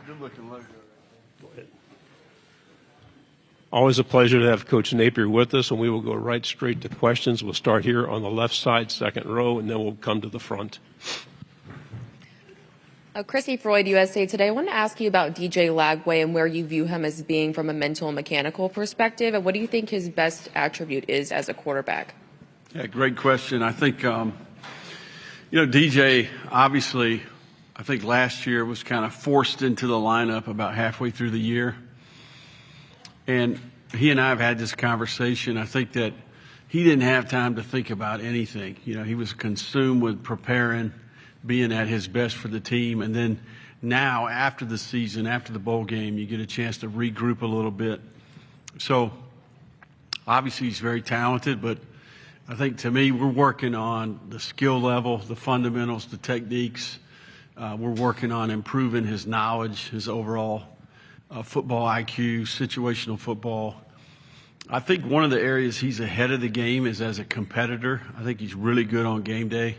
Good-looking logo. Go ahead. Always a pleasure to have Coach Napier with us, and we will go right straight to questions. We'll start here on the left side, second row, and then we'll come to the front. Chrissy Freud, USA Today. I wanted to ask you about DJ Lagway and where you view him as being from a mental and mechanical perspective, and what do you think his best attribute is as a quarterback? Yeah, great question. I think, DJ, obviously, I think last year was kind of forced into the lineup about halfway through the year. And he and I have had this conversation. I think that he didn't have time to think about anything. He was consumed with preparing, being at his best for the team. And then now, after the season, after the bowl game, you get a chance to regroup a little bit. So, obviously, he's very talented, but I think to me, we're working on the skill level, the fundamentals, the techniques. We're working on improving his knowledge, his overall football IQ, situational football. I think one of the areas he's ahead of the game is as a competitor. I think he's really good on game day.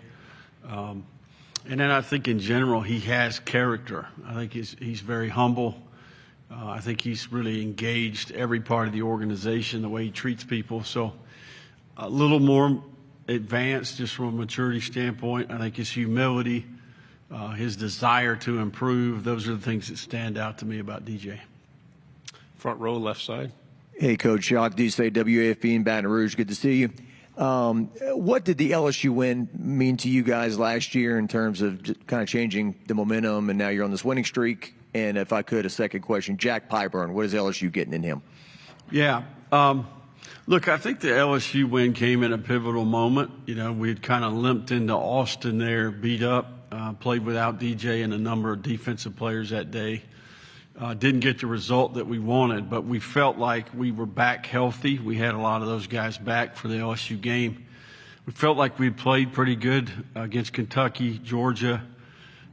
And then I think in general, he has character. I think he's very humble. I think he's really engaged every part of the organization, the way he treats people. So a little more advanced just from a maturity standpoint. I think his humility, his desire to improve, those are the things that stand out to me about DJ. Front row, left side. Hey, Coach. Jacques Doucet, WAFB in Baton Rouge. Good to see you. What did the LSU win mean to you guys last year in terms of kind of changing the momentum, and now you're on this winning streak? And if I could, a second question, Jack Pyburn, what is LSU getting in him? Yeah. Look, I think the LSU win came in a pivotal moment. We had kind of limped into Austin there, beat up, played without DJ and a number of defensive players that day. Didn't get the result that we wanted, but we felt like we were back healthy. We had a lot of those guys back for the LSU game. We felt like we played pretty good against Kentucky, Georgia,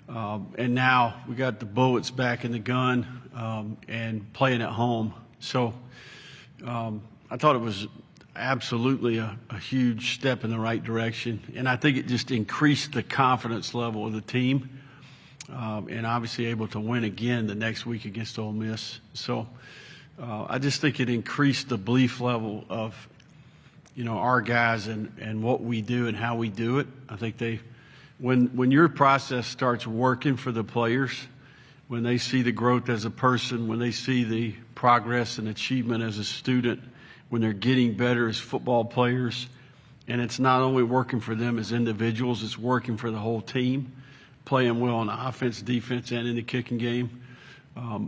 and now we got the bullets back in the gun and playing at home. So I thought it was absolutely a huge step in the right direction, and I think it just increased the confidence level of the team. And obviously able to win again the next week against Ole Miss. So I just think it increased the belief level of, our guys and what we do and how we do it. I think when your process starts working for the players, when they see the growth as a person, when they see the progress and achievement as a student, when they're getting better as football players, and it's not only working for them as individuals, it's working for the whole team, playing well on the offense, defense, and in the kicking game.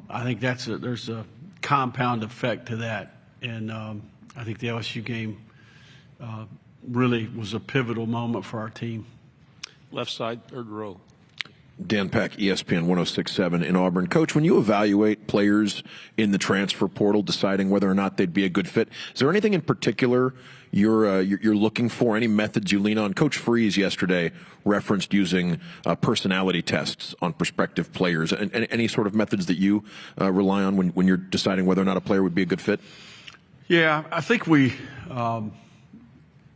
I think there's a compound effect to that. And I think the LSU game really was a pivotal moment for our team. Left side, third row. Dan Peck, ESPN 106.7 in Auburn. Coach, when you evaluate players in the transfer portal, deciding whether or not they'd be a good fit, is there anything in particular you're looking for, any methods you lean on? Coach Freeze yesterday referenced using personality tests on prospective players. And any sort of methods that you rely on when you're deciding whether or not a player would be a good fit? Yeah, I think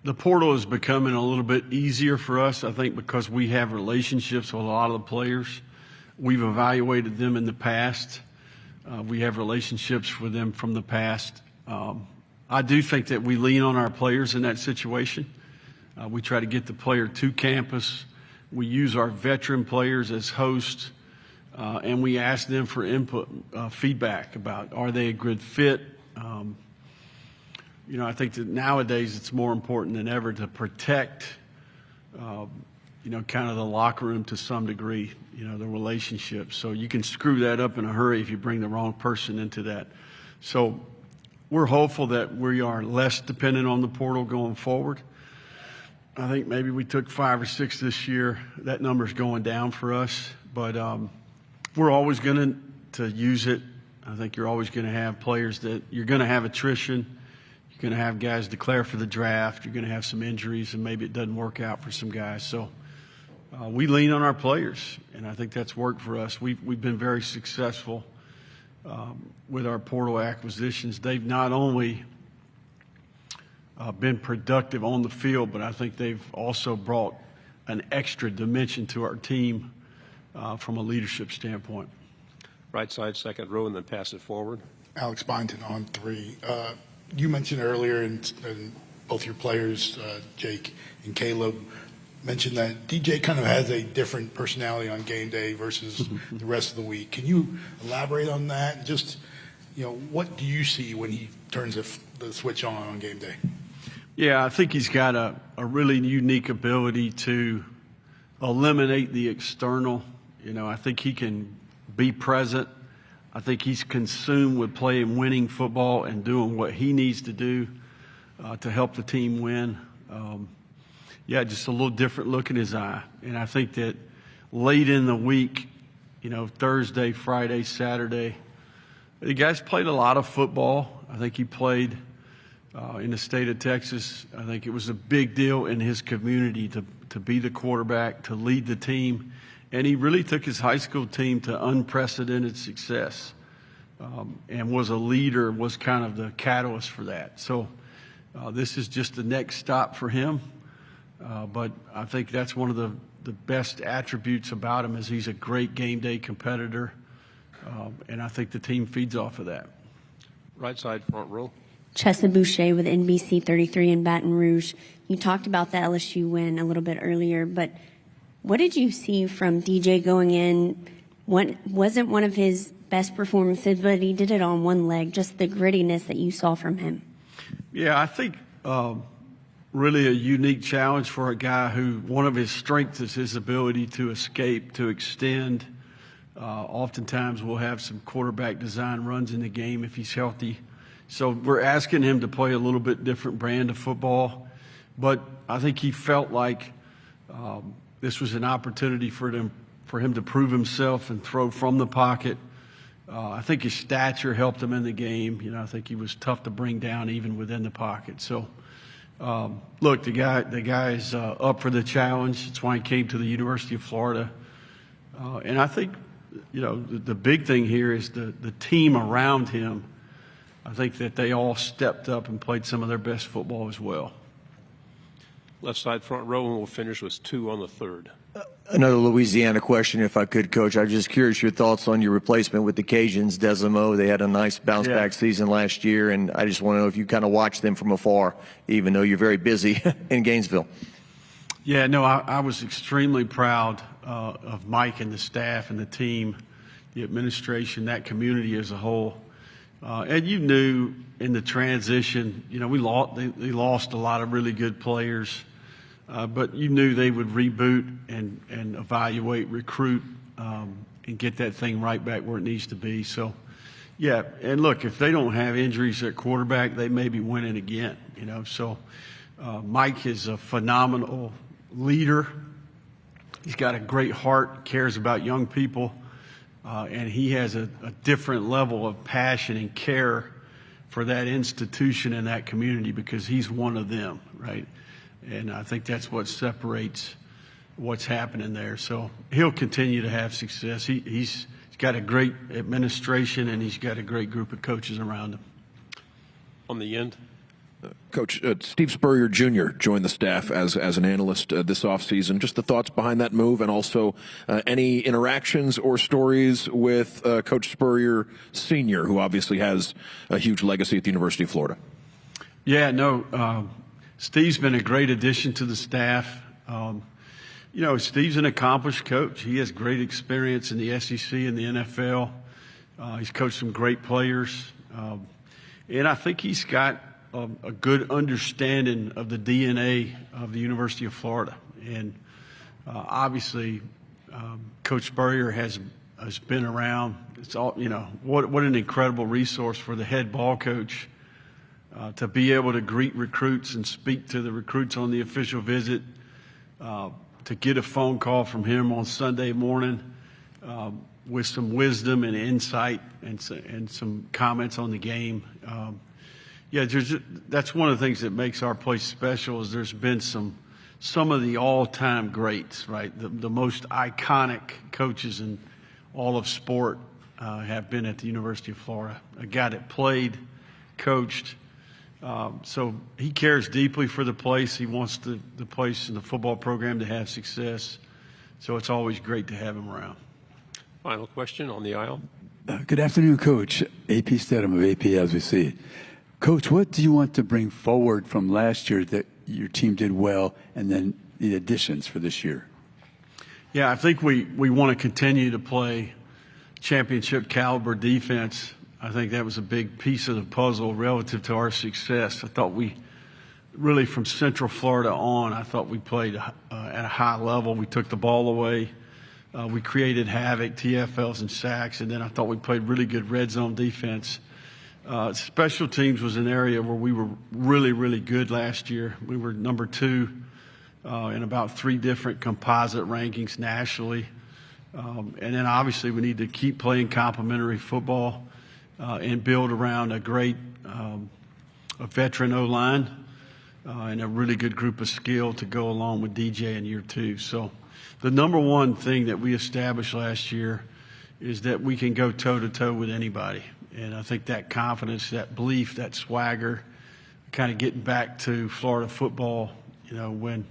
the portal is becoming a little bit easier for us, I think, because we have relationships with a lot of the players. We've evaluated them in the past. We have relationships with them from the past. I do think that we lean on our players in that situation. We try to get the player to campus. We use our veteran players as hosts, and we ask them for input, feedback about are they a good fit. I think that nowadays it's more important than ever to protect, kind of the locker room to some degree, the relationship. So you can screw that up in a hurry if you bring the wrong person into that. So we're hopeful that we are less dependent on the portal going forward. I think maybe we took 5 or 6 this year. That number's going down for us, but we're always going to use it. I think you're always going to have players that you're going to have attrition. You're going to have guys declare for the draft. You're going to have some injuries, and maybe it doesn't work out for some guys. So we lean on our players, and I think that's worked for us. We've been very successful with our portal acquisitions. They've not only been productive on the field, but I think they've also brought an extra dimension to our team from a leadership standpoint. Right side, second row, and then pass it forward. Alex Byington on 3. You mentioned earlier, and both your players, Jake and Caleb, mentioned that DJ kind of has a different personality on game day versus the rest of the week. Can you elaborate on that? Just, what do you see when he turns the switch on game day? Yeah, I think he's got a really unique ability to eliminate the external. I think he can be present. I think he's consumed with playing winning football and doing what he needs to do to help the team win. Just a little different look in his eye. And I think that late in the week, Thursday, Friday, Saturday, the guys played a lot of football. I think he played in the state of Texas. I think it was a big deal in his community to be the quarterback, to lead the team. And he really took his high school team to unprecedented success and was a leader, was kind of the catalyst for that. So this is just the next stop for him. But I think that's one of the best attributes about him is he's a great game day competitor. And I think the team feeds off of that. Right side, front row. Chessa Boucher with NBC 33 in Baton Rouge. You talked about the LSU win a little bit earlier, but what did you see from DJ going in? What wasn't one of his best performances, but he did it on one leg, just the grittiness that you saw from him. Yeah, I think really a unique challenge for a guy who one of his strengths is his ability to escape, to extend. Oftentimes we'll have some quarterback design runs in the game if he's healthy. So we're asking him to play a little bit different brand of football. But I think he felt like this was an opportunity for him to prove himself and throw from the pocket. I think his stature helped him in the game. I think he was tough to bring down even within the pocket. So, look, the guy is up for the challenge. That's why he came to the University of Florida. And I think, the big thing here is the team around him. I think that they all stepped up and played some of their best football as well. Left side, front row, and we'll finish with 2 on the third. Another Louisiana question, if I could, Coach. I'm just curious your thoughts on your replacement with the Cajuns, Desimo. They had a nice bounce-back season last year, and I just want to know if you kind of watch them from afar, even though you're very busy in Gainesville. Yeah, no, I was extremely proud of Mike and the staff and the team, the administration, that community as a whole. And you knew in the transition, they lost a lot of really good players. But you knew they would reboot and evaluate, recruit, and get that thing right back where it needs to be. So, yeah, and look, if they don't have injuries at quarterback, they may be winning again, So Mike is a phenomenal leader. He's got a great heart, cares about young people, and he has a different level of passion and care for that institution and that community because he's one of them, right? And I think that's what separates what's happening there. So he'll continue to have success. He's got a great administration, and he's got a great group of coaches around him. On the end. Coach, Steve Spurrier Jr. joined the staff as an analyst this offseason. Just the thoughts behind that move, and also any interactions or stories with Coach Spurrier Sr., who obviously has a huge legacy at the University of Florida. Yeah, no, Steve's been a great addition to the staff. Steve's an accomplished coach. He has great experience in the SEC and the NFL. He's coached some great players. And I think he's got a good understanding of the DNA of the University of Florida. And obviously, Coach Spurrier has been around. It's all, what an incredible resource for the head ball coach. To be able to greet recruits and speak to the recruits on the official visit, to get a phone call from him on Sunday morning with some wisdom and insight and some comments on the game. That's one of the things that makes our place special is there's been some of the all-time greats, right? The most iconic coaches in all of sport have been at the University of Florida. A guy that played, coached. So he cares deeply for the place. He wants the place and the football program to have success. So it's always great to have him around. Final question on the aisle. Good afternoon, Coach. AP Stedham of AP as we see it. Coach, what do you want to bring forward from last year that your team did well, and then the additions for this year? Yeah, I think we want to continue to play championship caliber defense. I think that was a big piece of the puzzle relative to our success. I thought we really, from Central Florida on, I thought we played at a high level. We took the ball away. We created havoc, TFLs and sacks, and then I thought we played really good red zone defense. Special teams was an area where we were really, really good last year. We were number 2 in about 3 different composite rankings nationally. And then obviously we need to keep playing complementary football and build around a great a veteran O-line and a really good group of skill to go along with DJ in year 2. So the number one thing that we established last year is that we can go toe-to-toe with anybody. And I think that confidence, that belief, that swagger, kind of getting back to Florida football, when